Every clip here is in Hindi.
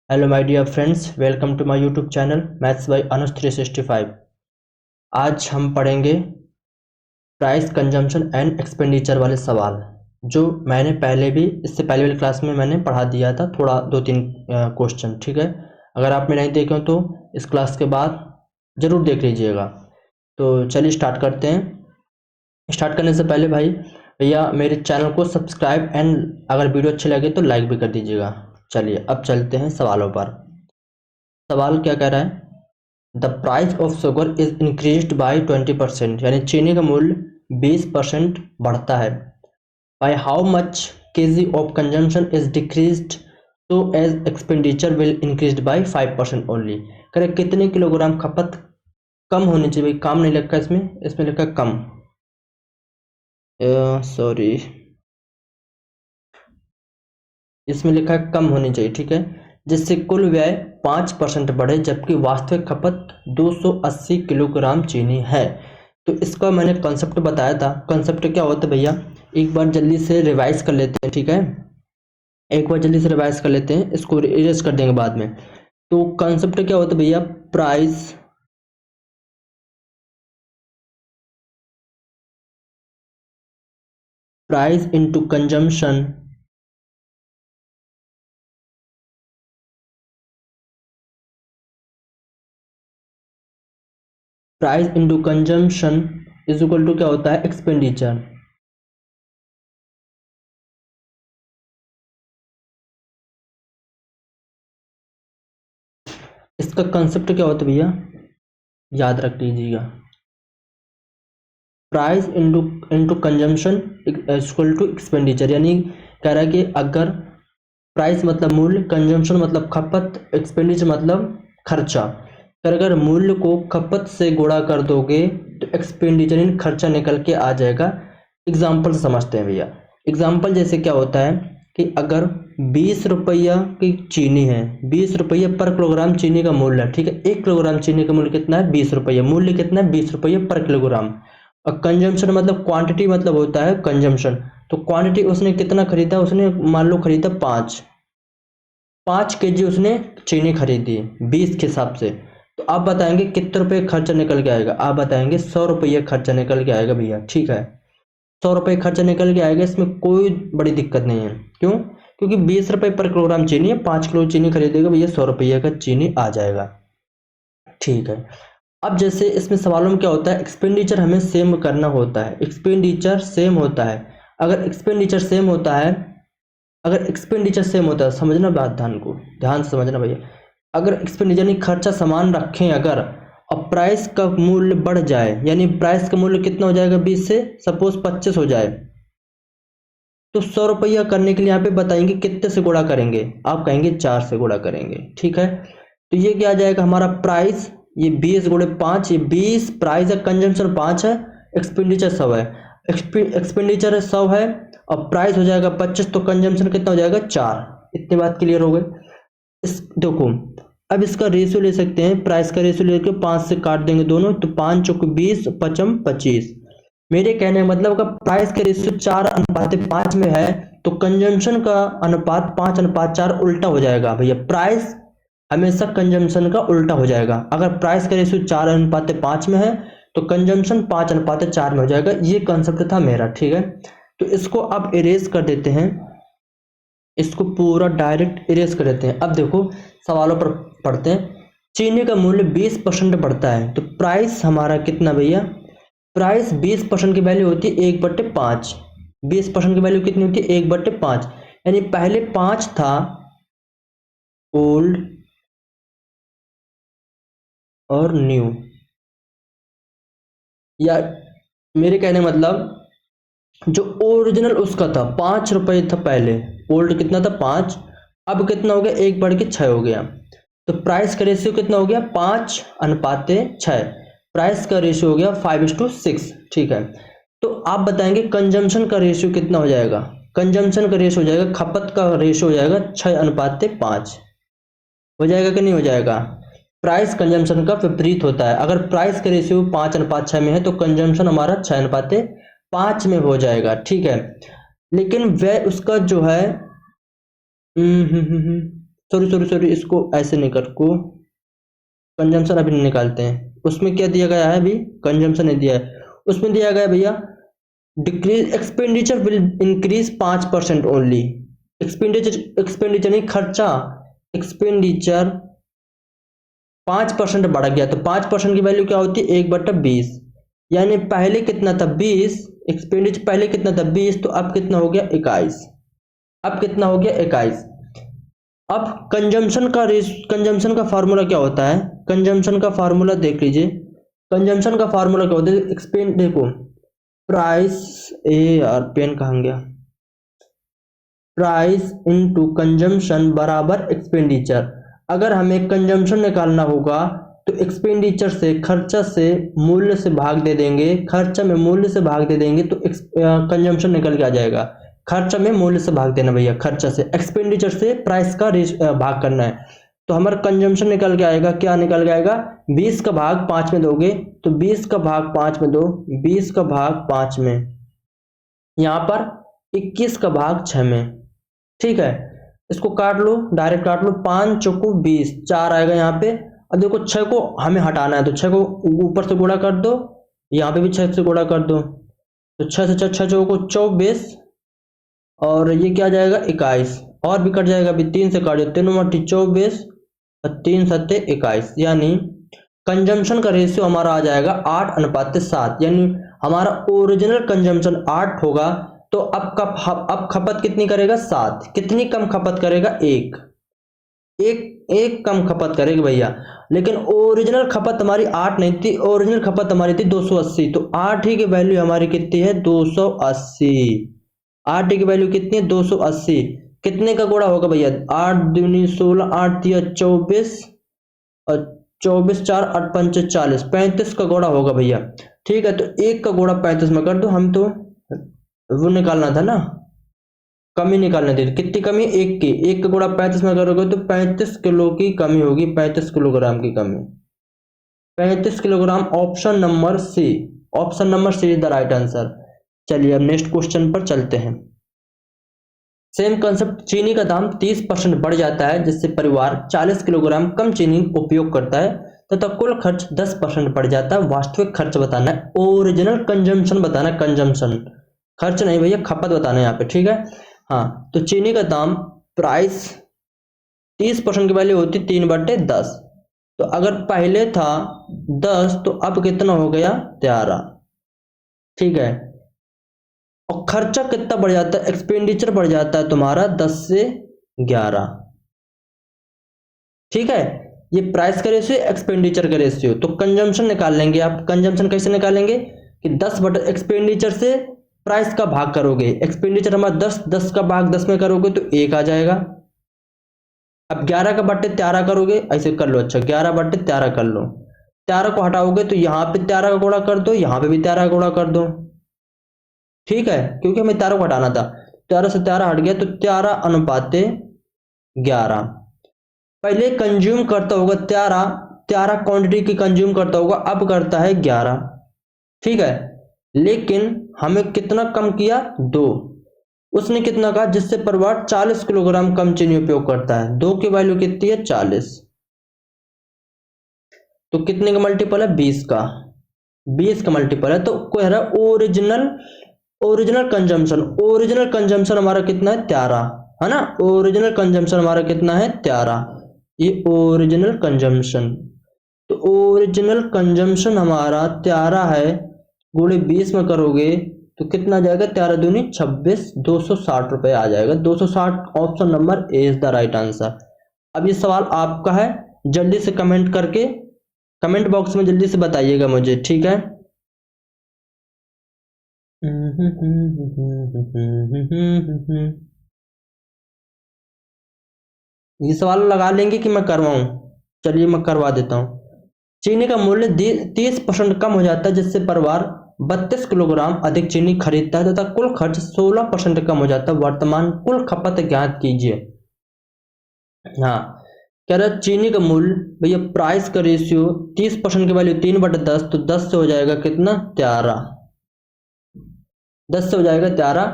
Hello my dear friends, welcome to my YouTube channel maths by Anuj 365। आज हम पढ़ेंगे प्राइस कंजम्पशन एंड एक्सपेंडिचर वाले सवाल जो मैंने पहले भी इससे पहले वाली क्लास में मैंने पढ़ा दिया था। थोड़ा दो तीन क्वेश्चन, ठीक है। अगर आपने नहीं देखे हो तो इस क्लास के बाद ज़रूर देख लीजिएगा। तो चलिए स्टार्ट करते हैं। स्टार्ट करने से पहले भाई भैया मेरे चैनल को सब्सक्राइब एंड अगर वीडियो अच्छी लगे तो लाइक भी कर दीजिएगा। चलिए अब चलते हैं सवालों पर। सवाल क्या कह रहा है? The price of sugar is increased by 20%, यानी चीनी का मूल्य 20% बढ़ता है। By how much kg of consumption is decreased so as expenditure will increased by 5% only. करे कितने किलोग्राम खपत कम होनी चाहिए? भाई काम नहीं लिखा इसमें लिखा कम, सॉरी, इसमें लिखा है कम होनी चाहिए, ठीक है। जिससे कुल व्यय 5% बढ़े जबकि वास्तविक खपत 280 किलोग्राम चीनी है। तो इसका मैंने कॉन्सेप्ट बताया था। कॉन्सेप्ट क्या होता है भैया, एक बार जल्दी से रिवाइज कर लेते हैं, ठीक है। एक बार जल्दी से रिवाइज कर लेते हैं, इसको इरेज कर देंगे बाद में। तो कॉन्सेप्ट क्या होता है भैया, price price into consumption price into consumption is equal to क्या होता है, एक्सपेंडिचर। इसका कंसेप्ट क्या होता है भैया, याद रख लीजिएगा। Price into into consumption equal to expenditure, यानी कह रहा है कि अगर प्राइस मतलब मूल्य, कंजम्पशन मतलब खपत, एक्सपेंडिचर मतलब खर्चा। फिर अगर मूल्य को खपत से गुणा कर दोगे तो एक्सपेंडिचर यानी खर्चा निकल के आ जाएगा। एग्जाम्पल से समझते हैं भैया। एग्जाम्पल जैसे क्या होता है कि अगर 20 रुपया की चीनी है, 20 रुपया पर किलोग्राम चीनी का मूल्य है, ठीक है। 1 किलोग्राम चीनी का मूल्य कितना है, 20 रुपया। मूल्य कितना है, 20 रुपया पर किलोग्राम। और कंजम्पशन मतलब क्वांटिटी, मतलब होता है कंजम्पशन। तो क्वांटिटी उसने कितना खरीदा, उसने मान लो खरीदा 5 केजी उसने चीनी खरीदी 20 के हिसाब से। तो आप बताएंगे कितने रुपए खर्चा निकल के आएगा? आप बताएंगे 100 रुपये खर्चा निकल के आएगा भैया, ठीक है। 100 रुपये खर्चा निकल के आएगा, इसमें कोई बड़ी दिक्कत नहीं है। क्यों? क्योंकि 20 रुपये पर किलोग्राम चीनी है, 5 किलो चीनी खरीदेगा भैया, 100 रुपये का चीनी आ जाएगा, ठीक है। अब जैसे इसमें सवालों में क्या होता है, एक्सपेंडिचर हमें सेम करना होता है। एक्सपेंडिचर सेम होता है। अगर एक्सपेंडिचर सेम होता है, अगर एक्सपेंडिचर सेम होता है, समझना बात, ध्यान से समझना भैया। अगर एक्सपेंडिचर यानी खर्चा समान रखें अगर, और प्राइस का मूल्य बढ़ जाए, यानी प्राइस का मूल्य कितना हो जाएगा, 20 से सपोज 25 हो जाए, तो 100 रुपया करने के लिए यहाँ पे बताएंगे कितने से गुणा करेंगे। आप कहेंगे 4 से गुणा करेंगे, ठीक है। तो ये क्या आ जाएगा हमारा प्राइस, ये 20 × 5, ये 20 प्राइस है, कंजम्पशन 5 है, एक्सपेंडिचर 100 है। एक्सपेंडिचर 100 है और प्राइस हो जाएगा 25, तो कंजम्पशन कितना हो जाएगा, 4। इतनी बात क्लियर हो गई। इस देखो, अब इसका रेशियो ले सकते हैं, प्राइस का रेशियो लेके 5 से काट देंगे दोनों, तो 5 चौक 20, 5 25। मेरे कहने का मतलब का प्राइस का रेशियो 4:5 में है, तो कंजम्पशन का अनुपात 5:4 उल्टा हो जाएगा भैया। प्राइस हमेशा कंजम्पशन का उल्टा हो जाएगा। अगर प्राइस का रेशियो 4:5 में है तो कंजम्पशन 5:4 में हो जाएगा। ये कंसेप्ट था मेरा, ठीक है। तो इसको अब इरेज कर देते हैं, इसको पूरा डायरेक्ट इरेज कर देते हैं। अब देखो सवालों पर पढ़ते हैं। चीनी का मूल्य 20% बढ़ता है, तो प्राइस हमारा कितना भैया, प्राइस 20% की वैल्यू होती है 1/5। 20% की वैल्यू कितनी होती है, 1/5। यानी पहले 5 था ओल्ड और न्यू, या मेरे कहने का मतलब जो ओरिजिनल उसका था 5 रुपये था पहले, ओल्ड कितना था 5, अब कितना हो गया, 1/6 हो गया। तो प्राइस का रेशियो कितना हो गया, 5:6। प्राइस का रेशियो हो गया 5:6, ठीक है। तो आप बताएंगे कंजम्पशन का रेशियो कितना हो जाएगा? कंजम्पशन का रेशियो हो जाएगा, खपत का रेशियो हो जाएगा 6:5 हो जाएगा कि नहीं हो जाएगा? प्राइस कंजम्पशन का विपरीत होता है। अगर प्राइस का रेशियो 5:6 में है तो कंजम्पशन हमारा 6:5 में हो जाएगा, ठीक है। लेकिन वह उसका जो है सॉरी सॉरी सॉरी, इसको ऐसे निकल को कंजम्पशन अभी नहीं निकालते हैं। उसमें क्या दिया गया है, अभी कंजम्पशन नहीं दिया है, उसमें दिया गया है भैया decrease expenditure will increase 5% only. Expenditure नहीं, खर्चा, एक्सपेंडिचर 5% बढ़ गया। तो 5% की वैल्यू क्या होती है, 1/20। यानी पहले कितना था 20, एक्सपेंडिचर पहले कितना था 20, तो अब कितना हो गया 21। अब कितना हो गया 21। अब कंजम्पशन का फार्मूला क्या होता है, कंजम्पशन का फार्मूला देख लीजिए। कंजम्पशन का फार्मूला क्या होता है, एक्सपेंड देखो, प्राइस ए यार पेन कहाँ गया, प्राइस इनटू कंजम्पशन बराबर एक्सपेंडिचर। अगर हमें कंजम्पशन निकालना होगा तो एक्सपेंडिचर से, खर्चा से मूल्य से भाग दे देंगे, खर्चा में मूल्य से भाग दे देंगे तो कंजम्पशन निकल के आ जाएगा। खर्चा में मूल्य से भाग देना भैया, खर्चा से, एक्सपेंडिचर से प्राइस का भाग करना है। तो हमारा कंजम्पशन निकल के आएगा, क्या निकल के आएगा, 20 का भाग 5 में दोगे तो 20 का भाग 5 में दो, 20 का भाग 5 में, यहाँ पर 21 का भाग 6 में। ठीक है, इसको काट लो, डायरेक्ट काट लो, 5 चौको 20, 4 आएगा यहाँ पे। अब देखो 6 को हमें हटाना है तो 6 को ऊपर से गुणा कर दो, यहाँ पे भी 6 से गुणा कर दो, तो 6 से 6 चौको 24, और ये क्या आ जाएगा 21, और भी कट जाएगा, अभी 3 से काट दो, 3 मट्टी 24 और 3 सत्ते 21। यानी कंजम्पशन का रेशियो हमारा आ जाएगा 8:7। यानी हमारा ओरिजिनल कंजम्पशन 8 होगा, तो अब खपत कितनी करेगा 7। कितनी कम खपत करेगा, एक कम खपत करेगी भैया। लेकिन ओरिजिनल खपत हमारी 8 नहीं थी, ओरिजिनल खपत हमारी थी 280, तो 8 ही की वैल्यू हमारी कितनी है 280। 8 की वैल्यू कितनी है 280। कितने का गुणा होगा भैया, 8 दूनी 16, 8 तिया 24 और 24 4 8 5 40, 35 का गुणा होगा भैया। ठीक है, तो 1 का गुणा 35 में कर दो, हम तो वो निकालना था ना, कमी निकालनी थी। कितनी कमी, 1 की, 1 का गुणा 35 में करोगे तो 35 किलो की कमी होगी, 35 किलोग्राम की कमी, 35 kilogram. Option number C, option number C is the right answer. चलिए अब नेक्स्ट क्वेश्चन पर चलते हैं। सेम कंसेप्ट, चीनी का दाम 30% बढ़ जाता है जिससे परिवार 40 किलोग्राम कम चीनी उपयोग करता है तथा कुल खर्च 10% बढ़ जाता है। वास्तविक खर्च बताना है, ओरिजिनल कंजम्पशन बताना है, कंजम्पशन, खर्च नहीं भैया, खपत बताना है यहाँ पे। ठीक है, हाँ, तो चीनी का दाम, प्राइस 30% की वैल्यू होती 3/10। तो अगर पहले था 10 तो अब कितना हो गया 13। ठीक है, और खर्चा कितना बढ़ जाता है, एक्सपेंडिचर बढ़ जाता है तुम्हारा 10 से 11। ठीक है, ये प्राइस का रेशियो, एक्सपेंडिचर का रेशियो। तो कंजम्पशन निकाल लेंगे आप। कंजम्पशन कैसे निकालेंगे कि 10/एक्सपेंडिचर से प्राइस का भाग करोगे, एक्सपेंडिचर हमारा 10, 10 का भाग 10 में करोगे तो 1 आ जाएगा। अब 11 का बट्टे 13 करोगे, ऐसे कर लो, अच्छा 11/13 कर लो, 13 को हटाओगे तो यहाँ पे 13 का गुणा कर दो, यहाँ पे भी 13 का गुणा कर दो। ठीक है, क्योंकि हमें 13 को हटाना था, 13 से 13 हट गया तो 13:11। पहले कंज्यूम करता होगा 13 क्वांटिटी की कंज्यूम करता होगा, अब करता है 11। ठीक है, लेकिन हमें कितना कम किया 2। उसने कितना कहा, जिससे परिवार 40 किलोग्राम कम चीनी उपयोग करता है। 2 की वैल्यू कितनी है 40, तो कितने का मल्टीपल है 20 का, 20 का मल्टीपल है। तो कह रहा है ओरिजिनल कंजम्पशन हमारा कितना है 13, है ना, ओरिजिनल कंजम्पशन हमारा कितना है 13, ये ओरिजिनल कंजम्पशन। तो ओरिजिनल कंजम्पशन हमारा 13 है, गुणे 20 में करोगे तो कितना आ जाएगा, 13 दूनी 26, 260 रुपए आ जाएगा, 260। Option number A is the right answer. अब ये सवाल आपका है, जल्दी से कमेंट करके कमेंट बॉक्स में जल्दी से बताइएगा मुझे। ठीक है, ये सवाल लगा लेंगे कि मैं करवाऊं, चलिए मैं करवा देता हूं। चीनी का मूल्य 30% कम हो जाता है जिससे परिवार 32 किलोग्राम अधिक चीनी खरीदता है तथा कुल खर्च 16% कम हो जाता है। वर्तमान कुल खपत ज्ञात कीजिए। हाँ, कह रहा है चीनी का मूल्य भैया, प्राइस का रेशियो 30% की वैल्यू 3/10, तो 10 से हो जाएगा कितना 13, 10 से हो जाएगा 13।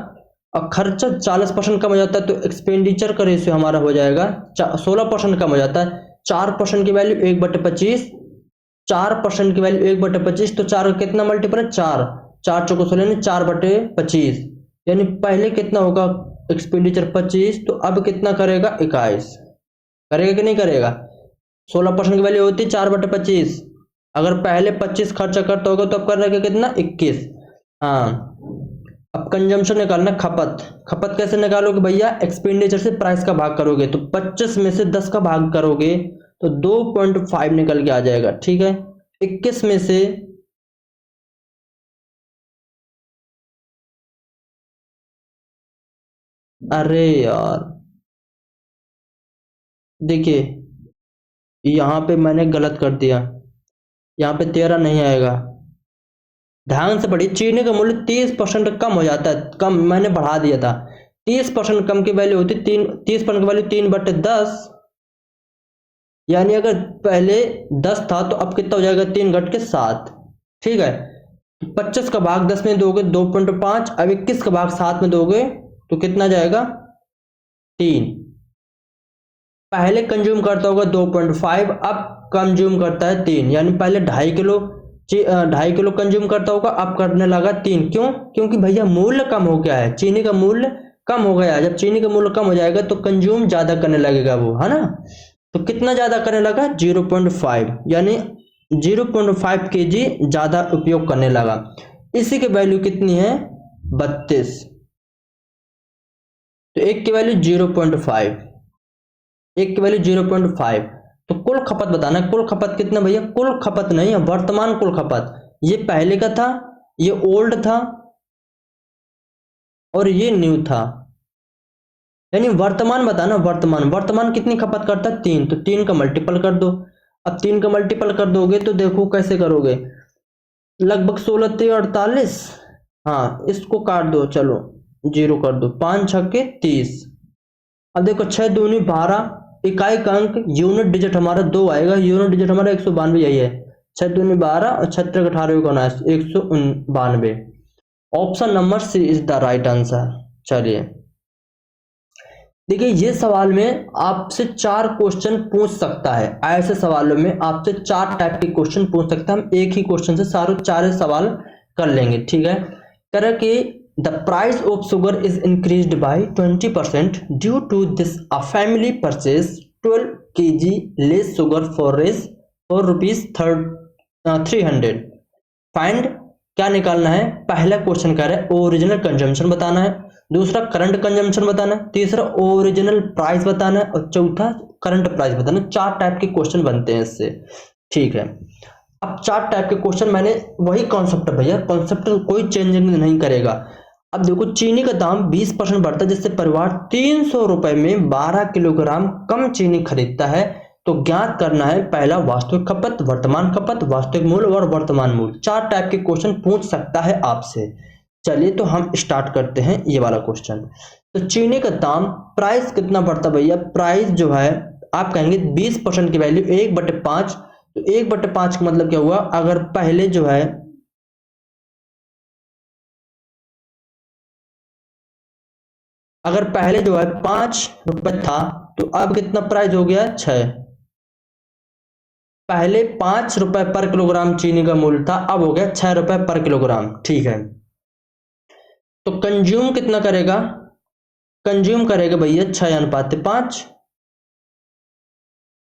और खर्चा 40% कम हो जाता है तो एक्सपेंडिचर का रेशियो हमारा हो जाएगा 16% कम हो जाता है। 4% की वैल्यू 1/25, 4% की वैल्यू 1/25, तो 4 का कितना मल्टीपल है 4, 4 चौको 16 यानी 4/25, यानी पहले कितना होगा एक्सपेंडिचर 25, तो अब कितना करेगा 21, करेगा कि नहीं करेगा। 16% की वैल्यू होती है 4/25, अगर पहले 25 खर्चा करता होगा तो अब कर रहेगा कितना 21। हाँ, अब कंजम्पशन निकालना, खपत, खपत कैसे निकालोगे भैया, एक्सपेंडिचर से प्राइस का भाग करोगे, तो 25 में से 10 का भाग करोगे तो 2.5 निकल के आ जाएगा, ठीक है। 21 में से अरे यार देखिए यहाँ पे मैंने गलत कर दिया, यहाँ पे 13 नहीं आएगा, ध्यान से पढ़िए। चीनी का मूल्य 30% कम हो जाता है, कम मैंने बढ़ा दिया था, 30% कम की वैल्यू होती 30% की वैल्यू 3/10, यानी अगर पहले 10 था तो अब कितना हो जाएगा 3 घट के 7, ठीक है। 25 का भाग 10 में दोगे 2.5, अब 21 का भाग 7 में दोगे तो कितना जाएगा 3। पहले कंज्यूम करता होगा 2.5, अब कंज्यूम करता है 3, यानी पहले 2.5 किलो 2.5 किलो कंज्यूम करता होगा, अब करने लगा 3, क्यों, क्योंकि भैया मूल्य कम हो गया है, चीनी का मूल्य कम हो गया है। जब चीनी का मूल्य कम हो जाएगा तो कंज्यूम ज्यादा करने लगेगा वो, है ना। तो कितना ज्यादा करने लगा 0.5, यानी 0.5 kg ज्यादा उपयोग करने लगा। इसी की वैल्यू कितनी है 32, तो एक की वैल्यू 0.5, एक की वैल्यू 0.5, तो कुल खपत बताना है। कुल खपत कितना भैया, कुल खपत नहीं है, वर्तमान कुल खपत, ये पहले का था, ये ओल्ड था और ये न्यू था, यानी वर्तमान बताना। वर्तमान, वर्तमान कितनी खपत करता है 3, तो 3 का मल्टीपल कर दो। अब 3 का मल्टीपल कर दोगे तो देखो कैसे करोगे, लगभग 16 3 48, हाँ इसको काट दो, चलो 0 कर दो, 5 छक्के 30। अब देखो 6 दूनी 12, इकाई का अंक यूनिट डिजिट हमारा 2 आएगा, यूनिट डिजिट हमारा 192 यही है, 6 दूनी 12 और 6 18 को 192। Option number C is the right answer. चलिए देखिए, ये सवाल में आपसे 4 क्वेश्चन पूछ सकता है, ऐसे सवालों में आपसे 4 टाइप के क्वेश्चन पूछ सकता है, हम एक ही क्वेश्चन से सारे 4 सवाल कर लेंगे, ठीक है। कह कि the price of sugar is increased by 20% due to this a family purchase 12 kg less sugar for rupees 300। Find, क्या निकालना है, पहला क्वेश्चन कह रहा है ओरिजिनल कंजम्पशन बताना है, दूसरा करंट कंजम्पशन बताना है, तीसरा ओरिजिनल प्राइस बताना है और चौथा करंट प्राइस बताना है। 4 टाइप के क्वेश्चन बनते हैं इससे, ठीक है। अब 4 टाइप के क्वेश्चन, मैंने वही कॉन्सेप्ट है भैया, कॉन्सेप्ट कोई चेंज नहीं करेगा। अब देखो चीनी का दाम 20% बढ़ता है, जिससे परिवार 300 रुपए में 12 किलोग्राम कम चीनी खरीदता है, तो ज्ञात करना है पहला वास्तविक खपत, वर्तमान खपत, वास्तविक मूल्य और वर्तमान मूल्य। 4 टाइप के क्वेश्चन पूछ सकता है आपसे। चलिए तो हम स्टार्ट करते हैं ये वाला क्वेश्चन। तो चीनी का दाम, प्राइस कितना बढ़ता भैया, प्राइस जो है आप कहेंगे 20% की वैल्यू 1/5, तो 1/5 का मतलब क्या हुआ, अगर पहले जो है अगर पहले जो है 5 रुपए था तो अब कितना प्राइस हो गया 6। पहले 5 रुपए पर किलोग्राम चीनी का मूल्य था, अब हो गया 6 रुपए पर किलोग्राम, ठीक है। तो कंज्यूम कितना करेगा, कंज्यूम करेगा भैया 6:5।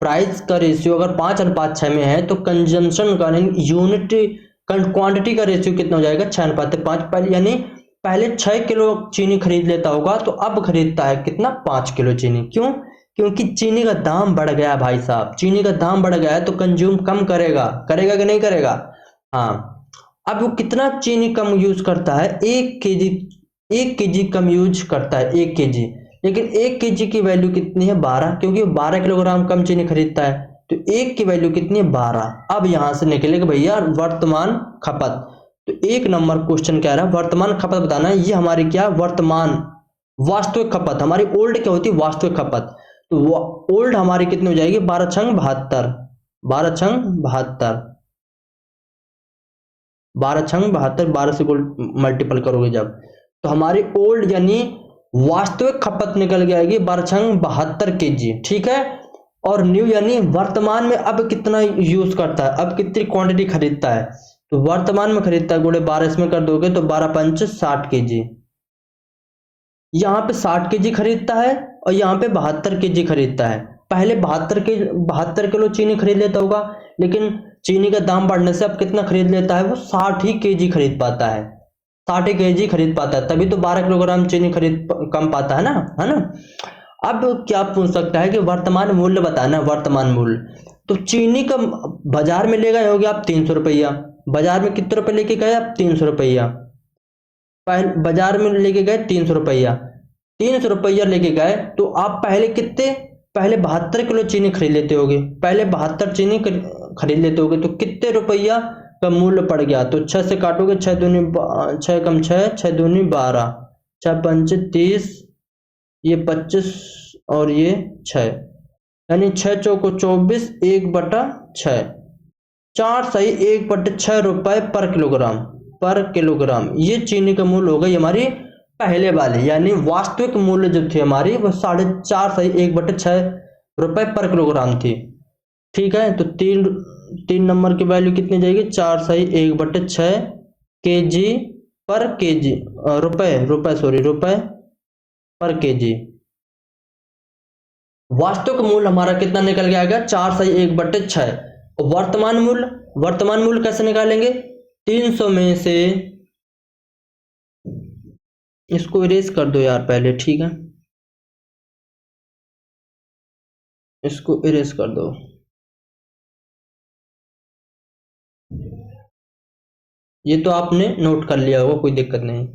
प्राइस का रेशियो अगर 5:6 में है तो कंजम्पशन का यूनिट क्वांटिटी का रेशियो कितना हो जाएगा 6:5, पहले यानी पहले 6 किलो चीनी खरीद लेता होगा तो अब खरीदता है कितना 5 किलो चीनी, क्यों, क्योंकि चीनी का दाम बढ़ गया भाई साहब, चीनी का दाम बढ़ गया है तो कंज्यूम कम करेगा, करेगा कि नहीं करेगा। हाँ, अब वो कितना चीनी कम यूज करता है, 1 kg कम यूज करता है, 1 kg, लेकिन 1 kg की वैल्यू कितनी है 12, क्योंकि 12 किलोग्राम कम चीनी खरीदता है, तो 1 की वैल्यू कितनी है 12। अब यहां से निकलेगा भैया वर्तमान खपत। तो 1 नंबर क्वेश्चन कह रहा है वर्तमान खपत बताना है, ये हमारी क्या वर्तमान, वास्तविक खपत, हमारी ओल्ड क्या होती है वास्तविक खपत, तो ओल्ड हमारी कितनी हो जाएगी 12 छंग 72, 12 छंग 72, 12 छंग 72, 12 से मल्टीपल करोगे जब, तो हमारी ओल्ड यानी वास्तविक खपत निकल के आएगी 12 kg, ठीक है। और न्यू यानी वर्तमान में अब कितना यूज करता है, अब कितनी क्वांटिटी खरीदता है, तो वर्तमान में खरीदता है गुणे 12 इसमें कर दोगे तो 12 पंच 60 kg। यहाँ पे 60 kg खरीदता है और यहाँ पे 72 kg खरीदता है। पहले 72 किलो चीनी खरीद लेता होगा, लेकिन चीनी का दाम बढ़ने से अब कितना खरीद लेता है, वो 60 ही kg खरीद पाता है, 60 ही kg खरीद पाता है, तभी तो 12 किलोग्राम चीनी खरीद कम पाता है ना। अब क्या पूछ सकता है कि वर्तमान मूल्य बताना, वर्तमान मूल्य। तो चीनी का बाजार में ले गए होगे आप 300 रुपया, बाजार में कितने रुपए लेके गए आप, 300 रुपया। बाजार में लेके गए 300 रुपया, 300 रुपया लेके गए तो आप पहले कितने, पहले 72 किलो चीनी खरीद लेते होगे, पहले 72 चीनी खरीद लेते होगे, तो कितने रुपया का मूल्य पड़ गया, तो 6 से काटोगे, 6 दूनी 6 कम 6, 6 दूनी 12, 6 पंच 30, ये 25 और ये 6, यानी 6 चौको 24, 1/6, 4 सही 1/6 रुपए पर किलोग्राम, पर किलोग्राम। ये चीनी का मूल्य हो गई हमारी पहले वाली, यानी वास्तविक मूल्य जो थी हमारी वो 4.5 सही 1/6 रुपए पर किलोग्राम थी, ठीक है। तो तीन नंबर की वैल्यू कितनी जाएगी, 4 सही 1/6 kg पर kg, रुपए पर kg। वास्तविक मूल्य हमारा कितना निकल के आएगा, 4 सही 1/6। वर्तमान मूल्य कैसे निकालेंगे, 300 में से, इसको इरेज कर दो यार पहले, ठीक है, इसको इरेज कर दो। ये तो आपने नोट कर लिया होगा, कोई दिक्कत नहीं।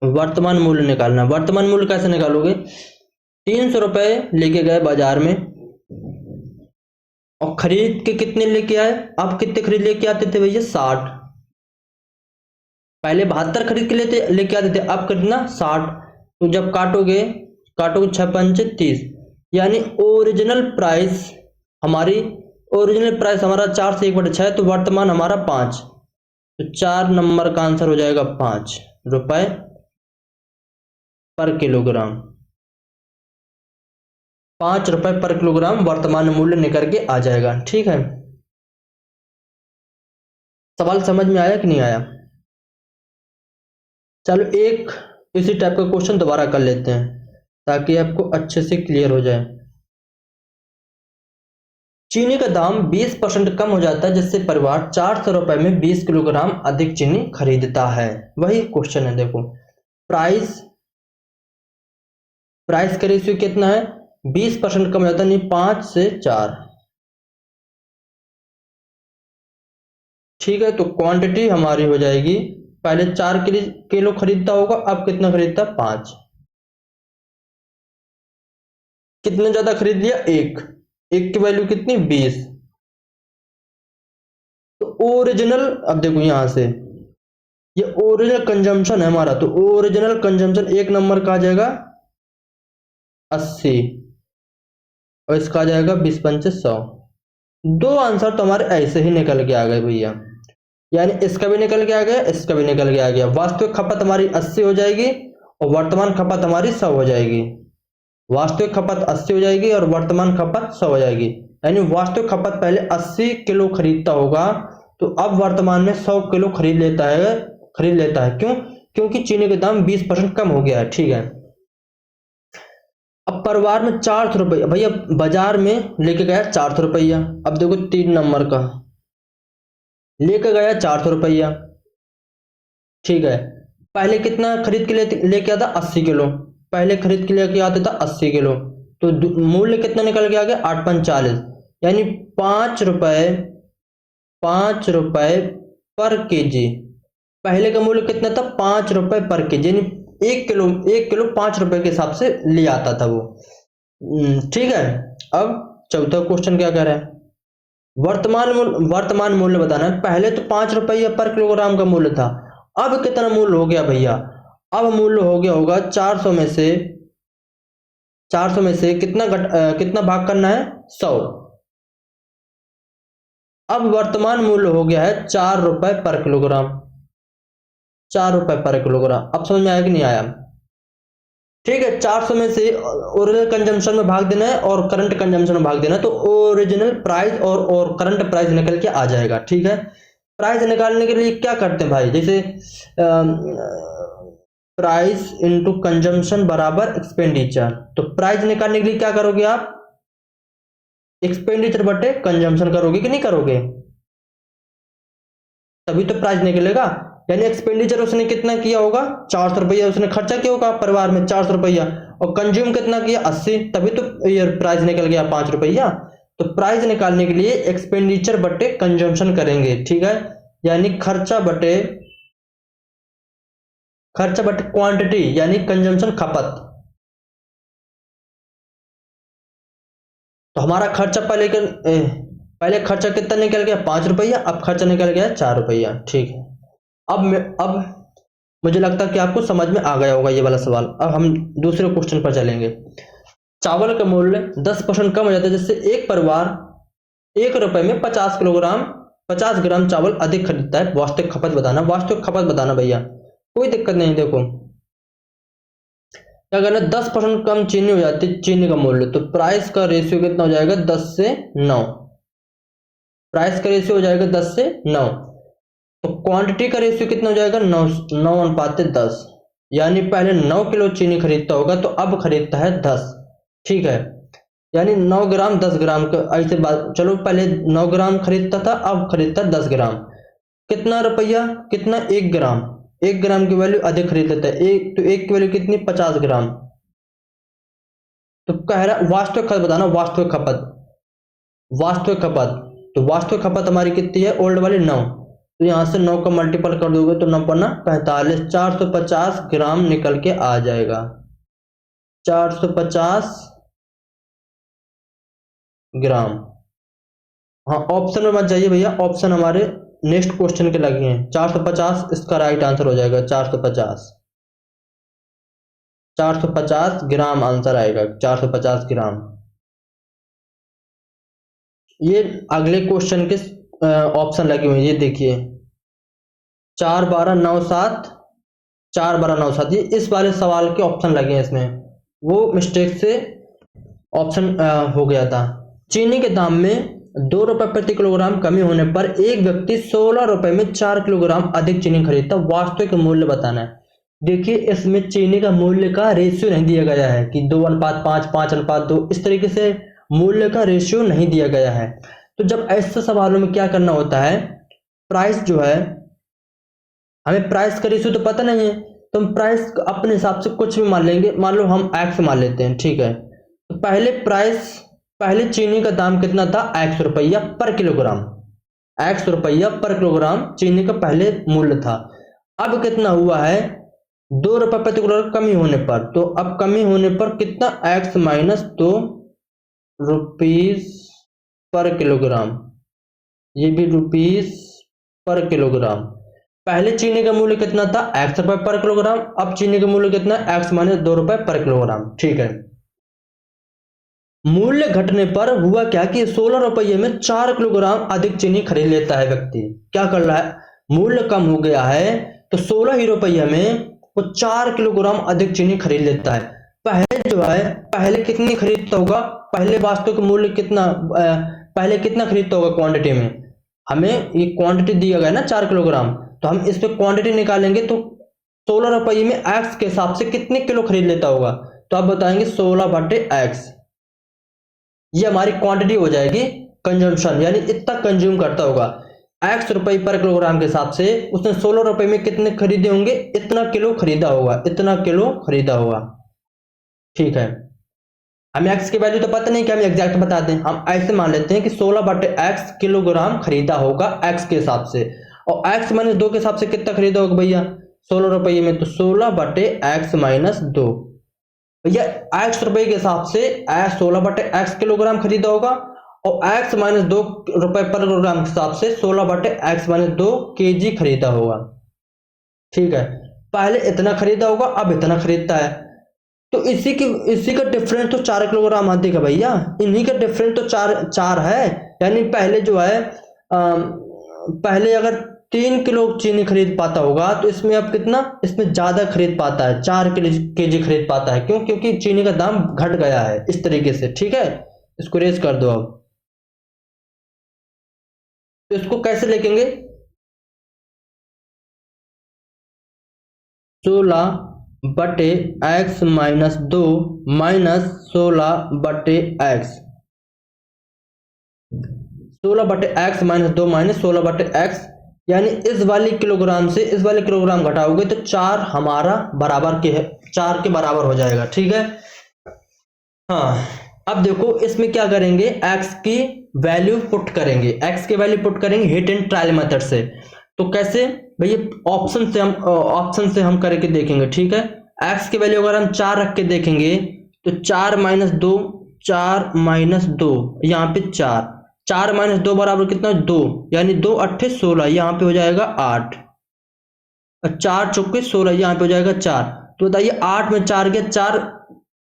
वर्तमान मूल्य निकालना, वर्तमान मूल्य कैसे निकालोगे, 300 रुपए लेके गए बाजार में और खरीद के कितने लेके आए, आप कितने खरीद लेके आते थे भैया, 60। पहले 72 खरीद के लेके आते थे, अब कितना, 60। तो जब काटोगे 6 पंच 30, यानी ओरिजिनल प्राइस हमारा 4 से 1/6 है, तो वर्तमान हमारा 5, तो 4 नंबर का आंसर हो जाएगा 5 रुपए पर किलोग्राम, 5 रुपए पर किलोग्राम वर्तमान मूल्य निकल के आ जाएगा, ठीक है। सवाल समझ में आया कि नहीं आया। चलो एक इसी टाइप का क्वेश्चन दोबारा कर लेते हैं ताकि आपको अच्छे से क्लियर हो जाए। चीनी का दाम 20% कम हो जाता है जिससे परिवार 400 रुपए में 20 किलोग्राम अधिक चीनी खरीदता है। वही क्वेश्चन है, देखो प्राइस का रेशियो कितना है, 20% कम हो जाता है, नहीं 5 से 4, ठीक है। तो क्वांटिटी हमारी हो जाएगी, पहले 4 किलो खरीदता होगा, अब कितना खरीदता, 5। कितना ज्यादा खरीद लिया, एक की वैल्यू कितनी, 20। तो ओरिजिनल, अब देखो यहां से ये ओरिजिनल कंजम्पशन है हमारा, तो ओरिजिनल कंजम्पशन एक नंबर का आ जाएगा 80 और इसका आ जाएगा 20 पंचे 100। दो आंसर तो हमारे ऐसे ही निकल के आ गए भैया, यानी इसका भी निकल के आ गया, इसका भी निकल के आ गया। वास्तविक खपत हमारी 80 हो जाएगी और वर्तमान खपत हमारी 100 हो जाएगी। वास्तविक खपत 80 हो जाएगी और वर्तमान खपत 100 हो जाएगी, यानी वास्तविक खपत पहले 80 किलो खरीदता होगा, तो अब वर्तमान में 100 किलो खरीद लेता है। क्यों, क्योंकि चीनी का दाम 20% कम हो गया है, ठीक है। अब परिवार में 400 रुपया, भैया बाजार में लेके गया 400 रुपया, अब देखो 3 नंबर का लेके गया 400 रुपया, ठीक है। पहले कितना खरीद के लेके आता, 80 किलो, पहले खरीद के लेके आता था 80 किलो, तो मूल्य कितना निकल के आ गया, 8 पंच 40, यानी 5 रुपए पर केजी। पहले का मूल्य कितना था, 5 रुपए पर केजी, यानी 1 किलो 5 रुपए के हिसाब से ले आता था वो, ठीक है। अब चौथा क्वेश्चन क्या कह रहा है, वर्तमान मूल्य बताना है। पहले तो 5 रुपया पर किलोग्राम का मूल्य था, अब कितना मूल्य हो गया भैया, अब मूल्य हो गया होगा 400 में से कितना भाग करना है, 100। अब वर्तमान मूल्य हो गया है 4 रुपए पर किलोग्राम, ₹4 पर किलोग्राम। अब समझ में आया कि नहीं आया? ठीक है, 400 में से ओरिजिनल कंजम्पशन में भाग देना है और करंट कंजम्पशन में भाग देना है, तो ओरिजिनल प्राइस और करंट प्राइस निकल के आ जाएगा। ठीक है, प्राइस निकालने के लिए क्या करते हैं भाई, जैसे प्राइस इनटू कंजम्पशन बराबर एक्सपेंडिचर। तो प्राइस निकालने के लिए क्या करोगे आप, एक्सपेंडिचर बटे कंजम्पशन करोगे कि नहीं करोगे, तभी तो प्राइस निकलेगा। यानी एक्सपेंडिचर उसने कितना किया होगा, 400 रुपया उसने खर्चा किया होगा परिवार में, 400 रुपया, और कंज्यूम कितना किया, 80, तभी तो ये प्राइस निकल गया 5 रुपया। तो प्राइस निकालने के लिए एक्सपेंडिचर बटे कंजम्पशन करेंगे। ठीक है, यानी खर्चा बटे क्वांटिटी, यानी कंजम्पशन खपत। तो हमारा खर्चा पहले खर्चा कितना निकल गया, 5 रुपया, अब खर्चा निकल गया 4 रुपया। ठीक है, अब मुझे लगता है कि आपको समझ में आ गया होगा ये वाला सवाल। अब हम दूसरे क्वेश्चन पर चलेंगे। चावल का मूल्य 10% कम हो जाता है, जिससे एक परिवार ₹1 में 50 ग्राम चावल अधिक खरीदता है। वास्तविक खपत बताना भैया, कोई दिक्कत नहीं। देखो क्या करना, 10% कम चीनी हो जाती है, चीनी का मूल्य, तो प्राइस का रेशियो कितना हो जाएगा, 10 से 9। प्राइस का रेशियो हो जाएगा 10 से 9। तो क्वांटिटी का रेशियो कितना हो जाएगा, 9:10। यानी पहले 9 किलो चीनी खरीदता होगा, तो अब खरीदता है 10। ठीक है, यानी 9 ग्राम 10 ग्राम का ऐसे बात, चलो पहले 9 ग्राम खरीदता था, अब खरीदता 10 ग्राम। कितना रुपया, कितना, 1 ग्राम, 1 ग्राम की वैल्यू अधिक खरीद लेता है। तो एक की वैल्यू कितनी, 50 ग्राम। तो कह रहा वास्तविक खपत बताना, वास्तविक खपत। तो वास्तविक खपत हमारी कितनी है, ओल्ड वाली 9, तो यहां से 9 का मल्टीपल कर दोगे तो 9 पन्ना 45, 450 ग्राम निकल के आ जाएगा, 450 ग्राम। हाँ, ऑप्शन में मत जाइए भैया, ऑप्शन हमारे नेक्स्ट क्वेश्चन के लगे हैं। 450 इसका राइट आंसर हो जाएगा, 450 ग्राम आंसर आएगा, 450 ग्राम। ये अगले क्वेश्चन के ऑप्शन लगे हुए हैं, ये देखिए 4 12 9 7, 4 12 9 7, ये इस वाले सवाल के ऑप्शन लगे हैं इसमें, वो मिस्टेक से ऑप्शन हो गया था। चीनी के दाम में ₹2 प्रति किलोग्राम कमी होने पर एक व्यक्ति ₹16 में 4 किलोग्राम अधिक चीनी खरीदता, वास्तविक मूल्य बताना है। देखिए इसमें चीनी का मूल्य का रेशियो नहीं दिया गया है कि 2:5, 5:2, इस तरीके से मूल्य का रेशियो नहीं दिया गया है। तो जब ऐसे सवालों में क्या करना होता है, प्राइस जो है, हमें प्राइस का रेशियो तो पता नहीं है, तो हम प्राइस अपने हिसाब से कुछ भी मान लेंगे। मान लो हम एक्स मान लेते हैं। ठीक है, तो पहले चीनी का दाम कितना था, ₹1 पर किलोग्राम, ₹1 चीनी का पहले मूल्य था। अब कितना हुआ है, ₹2 प्रति किलोग्राम कमी होने पर, तो अब कमी होने पर कितना, x माइनस ₹2 पर किलोग्राम, ये भी रुपीस पर किलोग्राम। पहले चीनी का मूल्य कितना था, ₹1 पर किलोग्राम, अब चीनी का मूल्य कितना, x माइनस ₹2 पर किलोग्राम। ठीक है, मूल्य घटने पर हुआ क्या कि ₹16 में 4 किलोग्राम अधिक चीनी खरीद लेता है व्यक्ति। क्या कर रहा है, मूल्य कम हो गया है, तो 16 ही रुपये में वो 4 किलोग्राम अधिक चीनी खरीद लेता है। पहले जो है, पहले कितनी खरीदता होगा, पहले वास्तविक मूल्य कितना, पहले कितना खरीदता होगा क्वांटिटी में, हमें ये क्वांटिटी दिया गया ना 4 किलोग्राम, तो हम इस पे क्वांटिटी निकालेंगे, तो 16 रुपये में एक्स के हिसाब से कितने किलो खरीद लेता होगा, तो आप बताएंगे 16/x, ये हमारी क्वांटिटी हो जाएगी, कंजम्पशन, यानी इतना कंज्यूम करता होगा। ₹x पर किलोग्राम के हिसाब से उसने 16 रुपए में कितने खरीदे होंगे, इतना किलो खरीदा होगा। ठीक है, हमें x की वैल्यू तो पता नहीं कि हम एग्जैक्ट बता दें, हम ऐसे मान लेते हैं कि 16/x किलोग्राम खरीदा होगा x के हिसाब से, और x माइनस 2 के हिसाब से कितना खरीदा होगा भैया, 16 रुपये में, तो 16/x माइनस 2, भैया x रुपए के हिसाब से 16/x किलोग्राम खरीदा होगा, और x माइनस 2 रुपए पर किलोग्राम के हिसाब से 16/x माइनस 2 kg खरीदा होगा। ठीक है, पहले इतना खरीदा होगा, अब इतना खरीदता है, तो इसी का डिफरेंस तो 4 किलोग्राम अधिक है भैया, इन्हीं का डिफरेंस तो 4 है। यानी पहले जो है, पहले अगर 3 किलो चीनी खरीद पाता होगा, तो इसमें अब कितना, इसमें ज्यादा खरीद पाता है, 4 केजी खरीद पाता है। क्यों? क्योंकि चीनी का दाम घट गया है इस तरीके से। ठीक है, इसको रेस कर दो अब। तो इसको कैसे लिखेंगे? 16/x-2 minus 16/x, 16/x minus 2 minus 16/x, यानी इस वाली किलोग्राम से इस वाले किलोग्राम घटाओगे तो 4 हमारा बराबर के है, 4 के बराबर हो जाएगा। ठीक है। हाँ, अब देखो इसमें क्या करेंगे, x की वैल्यू पुट करेंगे, x की वैल्यू पुट करेंगे हिट एंड ट्रायल मेथड से। तो कैसे भैया? ऑप्शन से हम करके देखेंगे। ठीक है, x की वैल्यू अगर हम 4 रख के देखेंगे तो 4-2, 4-2, यहाँ पे 4 बराबर कितना, 2, यानी 2 अट्ठे 16, यहाँ पे हो जाएगा 8, और 4 चौके 16, यहाँ पे हो जाएगा 4। तो बताइए 8 में 4 गया, 4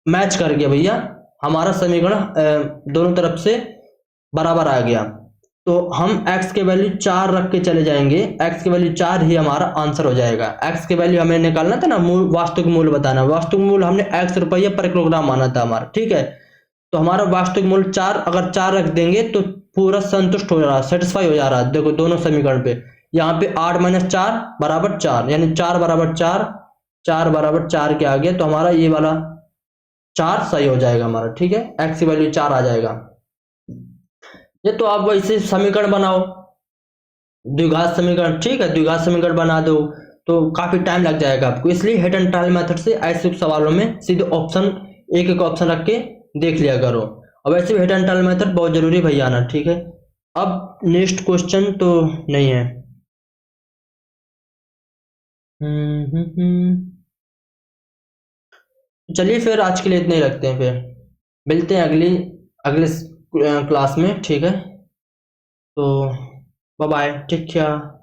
मैच कर गया भैया, हमारा समीकरण दोनों तरफ से बराबर आ गया। तो हम x के वैल्यू 4 रख के चले जाएंगे, x की वैल्यू 4 ही हमारा आंसर हो जाएगा। x की वैल्यू हमें निकालना था ना, मूल वास्तविक मूल्य बताना, वास्तविक मूल्य हमने x रुपया पर किलोग्राम माना था हमारा। ठीक है, तो हमारा वास्तविक मूल्य 4, अगर 4 रख देंगे तो पूरा संतुष्ट हो रहा है, सेटिस्फाई हो जा रहा है। देखो दोनों समीकरण पे, यहाँ पे 8-4 बराबर 4, यानी 4 बराबर 4, 4 बराबर 4 के आ गया, तो हमारा ये वाला 4 सही हो जाएगा हमारा। ठीक है, x की वैल्यू 4 आ जाएगा। ये तो आप वैसे समीकरण बनाओ, द्विघात समीकरण। ठीक है, द्विघात समीकरण बना दो तो काफी टाइम लग जाएगा आपको, इसलिए हिट एंड ट्रायल मेथड से ऐसे सवालों में सीधे ऑप्शन, एक एक ऑप्शन रख के देख लिया करो। अब वैसे भी हिट एंड ट्रायल मेथड बहुत जरूरी भैया आना। ठीक है, अब नेक्स्ट क्वेश्चन तो नहीं है। चलिए फिर आज के लिए इतने ही रखते हैं, फिर मिलते हैं अगली अगले क्लास में। ठीक है, तो बाय बाय, टेक केयर।